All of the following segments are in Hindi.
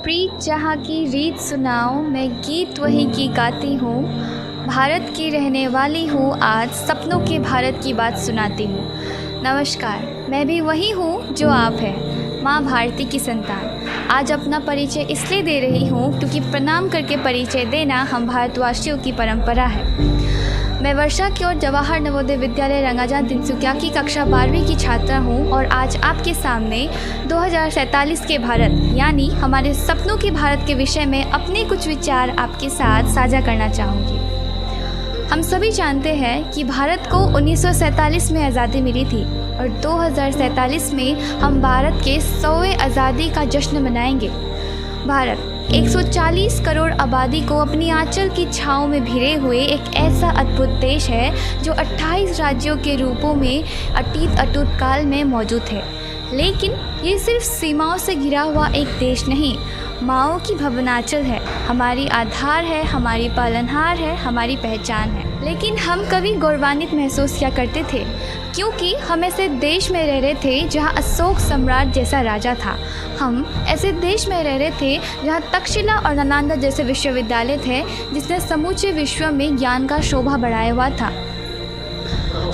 प्रीत जहाँ की रीत सुनाओ, मैं गीत वही की गाती हूँ। भारत की रहने वाली हूँ, आज सपनों के भारत की बात सुनाती हूँ। नमस्कार, मैं भी वही हूँ जो आप हैं, माँ भारती की संतान। आज अपना परिचय इसलिए दे रही हूँ क्योंकि प्रणाम करके परिचय देना हम भारतवासियों की परंपरा है। मैं वर्षा की और जवाहर नवोदय विद्यालय रंगाजान तिनसुकिया की कक्षा 12वीं की छात्रा हूँ और आज आपके सामने 2047 के भारत यानी हमारे सपनों के भारत के विषय में अपने कुछ विचार आपके साथ साझा करना चाहूँगी। हम सभी जानते हैं कि भारत को 1947 में आज़ादी मिली थी और 2047 में हम भारत के 100वें आज़ादी का जश्न मनाएंगे। भारत 140 करोड़ आबादी को अपनी आंचल की छाँव में घिरे हुए एक ऐसा अद्भुत देश है जो 28 राज्यों के रूपों में अटूट काल में मौजूद है। लेकिन ये सिर्फ सीमाओं से घिरा हुआ एक देश नहीं, माँओं की भवनाचल है, हमारी आधार है, हमारी पालनहार है, हमारी पहचान है। लेकिन हम कभी गौरवान्वित महसूस किया करते थे क्योंकि हम ऐसे देश में रह रहे थे जहाँ अशोक सम्राट जैसा राजा था। हम ऐसे देश में रह रहे थे जहाँ तक्षशिला और नालंदा जैसे विश्वविद्यालय थे जिसने समूचे विश्व में ज्ञान का शोभा बढ़ाया हुआ था।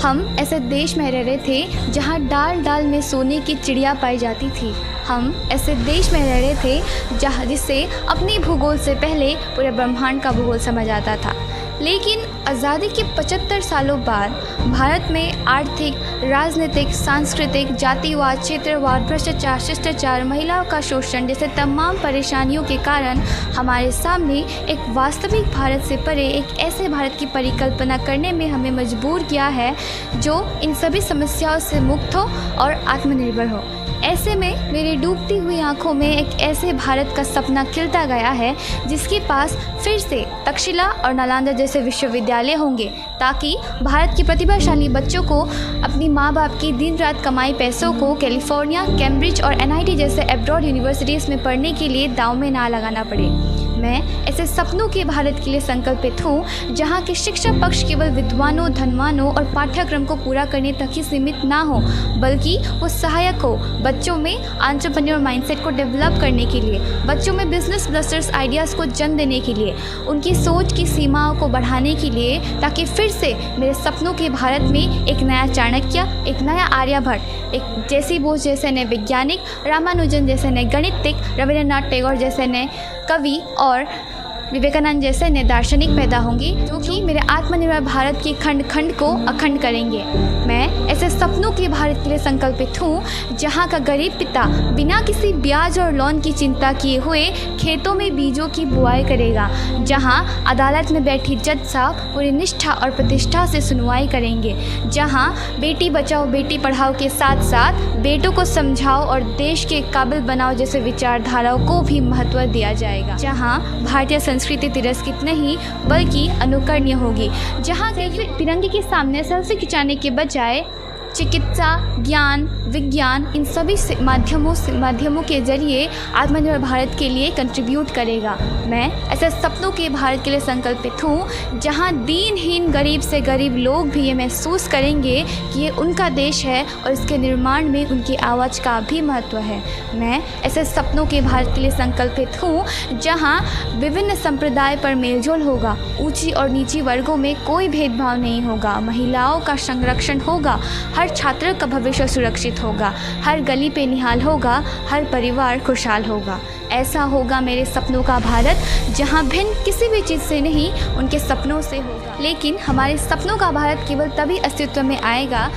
हम ऐसे देश में रह रहे थे जहाँ डाल डाल में सोने की चिड़िया पाई जाती थी। हम ऐसे देश में रह रहे थे जहाँ जिसे अपनी भूगोल से पहले पूरे ब्रह्मांड का भूगोल समझ आता था। लेकिन आज़ादी के 75 सालों बाद भारत में आर्थिक, राजनीतिक, सांस्कृतिक, जातिवाद, क्षेत्रवाद, भ्रष्टाचार, शिष्टाचार, महिलाओं का शोषण जैसे तमाम परेशानियों के कारण हमारे सामने एक वास्तविक भारत से परे एक ऐसे भारत की परिकल्पना करने में हमें मजबूर किया है जो इन सभी समस्याओं से मुक्त हो और आत्मनिर्भर हो। ऐसे में मेरी डूबती हुई आंखों में एक ऐसे भारत का सपना खिलता गया है जिसके पास फिर से तक्षशिला और नालंदा जैसे विश्वविद्यालय होंगे ताकि भारत के प्रतिभाशाली बच्चों को अपनी माँ बाप की दिन रात कमाई पैसों को कैलिफोर्निया, कैम्ब्रिज और NIT जैसे अब्रॉड यूनिवर्सिटीज़ में पढ़ने के लिए दांव में ना लगाना पड़े। मैं ऐसे सपनों के भारत के लिए संकल्पित हूँ जहाँ के शिक्षा पक्ष केवल विद्वानों, धनवानों और पाठ्यक्रम को पूरा करने तक ही सीमित ना हो बल्कि वो सहायक हो बच्चों में एंटरप्रेन्योर माइंडसेट को डेवलप करने के लिए, बच्चों में बिजनेस ब्लस्टर्स आइडियाज़ को जन्म देने के लिए, उनकी सोच की सीमाओं को बढ़ाने के लिए, ताकि फिर से मेरे सपनों के भारत में एक नया चाणक्य, एक नया आर्यभट्ट, एक जैसी बोस जैसे नए वैज्ञानिक, रामानुजन जैसे नए गणितज्ञ, रविंद्रनाथ टैगोर जैसे नए कवि और विवेकानंद जैसे नए दार्शनिक पैदा होंगे जो कि मेरे आत्मनिर्भर भारत के खंड खंड को अखंड करेंगे। मैं ऐसे सपनों के भारत के लिए संकल्पित हूँ जहाँ का गरीब पिता बिना किसी ब्याज और लोन की चिंता किए हुए खेतों में बीजों की बुआई करेगा, जहाँ अदालत में बैठी जज साहब पूरी निष्ठा और प्रतिष्ठा से सुनवाई करेंगे, जहाँ बेटी बचाओ बेटी पढ़ाओ के साथ साथ बेटों को समझाओ और देश के काबिल बनाओ जैसे विचारधाराओं को भी महत्व दिया जाएगा, जहाँ भारतीय संस्कृति तिरस्कृत नहीं बल्कि अनुकरणीय होगी, जहाँ तिरंगे के सामने सेल्फी खिंचाने के बजाय चिकित्सा, ज्ञान, विज्ञान इन सभी माध्यमों के जरिए आत्मनिर्भर भारत के लिए कंट्रीब्यूट करेगा। मैं ऐसे सपनों के भारत के लिए संकल्पित हूँ जहाँ दीनहीन गरीब से गरीब लोग भी ये महसूस करेंगे कि ये उनका देश है और इसके निर्माण में उनकी आवाज़ का भी महत्व है। मैं ऐसे सपनों के भारत के लिए संकल्पित हूँ जहाँ विभिन्न संप्रदाय पर मेलजोल होगा, ऊंची और नीची वर्गों में कोई भेदभाव नहीं होगा, महिलाओं का संरक्षण होगा, हर छात्र का भविष्य सुरक्षित होगा, हर गली पे निहाल होगा, हर परिवार खुशहाल होगा। ऐसा होगा मेरे सपनों का भारत जहां भिन्न किसी भी चीज़ से नहीं उनके सपनों से होगा। लेकिन हमारे सपनों का भारत केवल तभी अस्तित्व में आएगा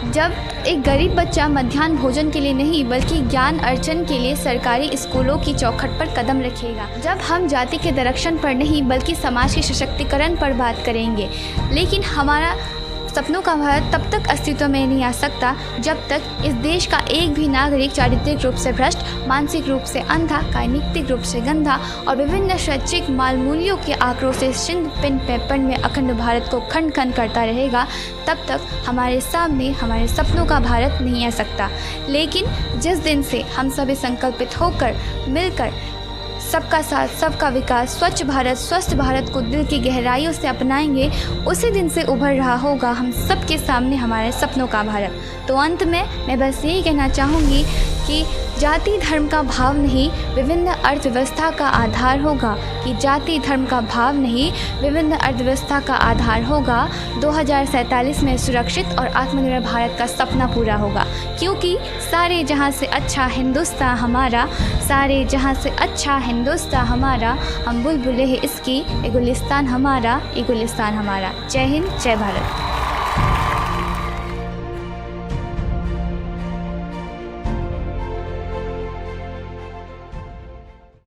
जब एक गरीब बच्चा मध्याह्न भोजन के लिए नहीं बल्कि ज्ञान अर्जन के लिए सरकारी स्कूलों की चौखट पर कदम रखेगा, जब हम जाति के संरक्षण पर नहीं बल्कि समाज के सशक्तिकरण पर बात करेंगे। लेकिन हमारा सपनों का भारत तब तक अस्तित्व में नहीं आ सकता जब तक इस देश का एक भी नागरिक चारित्रिक रूप से भ्रष्ट, मानसिक रूप से अंधा, कायनितिक रूप से गंधा और विभिन्न शैक्षिक मालमूल्यों के आंकड़ों से छिन्न पिन पैपन में अखंड भारत को खंड खंड करता रहेगा, तब तक हमारे सामने हमारे सपनों का भारत नहीं आ सकता। लेकिन जिस दिन से हम सभी संकल्पित होकर मिलकर सबका साथ सबका विकास, स्वच्छ भारत, स्वस्थ भारत को दिल की गहराइयों से अपनाएंगे, उसी दिन से उभर रहा होगा हम सबके सामने हमारे सपनों का भारत। तो अंत में मैं बस यही कहना चाहूँगी कि जाति धर्म का भाव नहीं विभिन्न अर्थव्यवस्था का आधार होगा, कि जाति धर्म का भाव नहीं विभिन्न अर्थव्यवस्था का आधार होगा, 2047 में सुरक्षित और आत्मनिर्भर भारत का सपना पूरा होगा। क्योंकि सारे जहां से अच्छा हिंदुस्तान हमारा, सारे जहां से अच्छा हिंदुस्तान हमारा, हम बुलबुलें हैं इसकी, ये गुलिस्तान हमारा, ये गुलिस्तान हमारा। जय हिंद, जय भारत।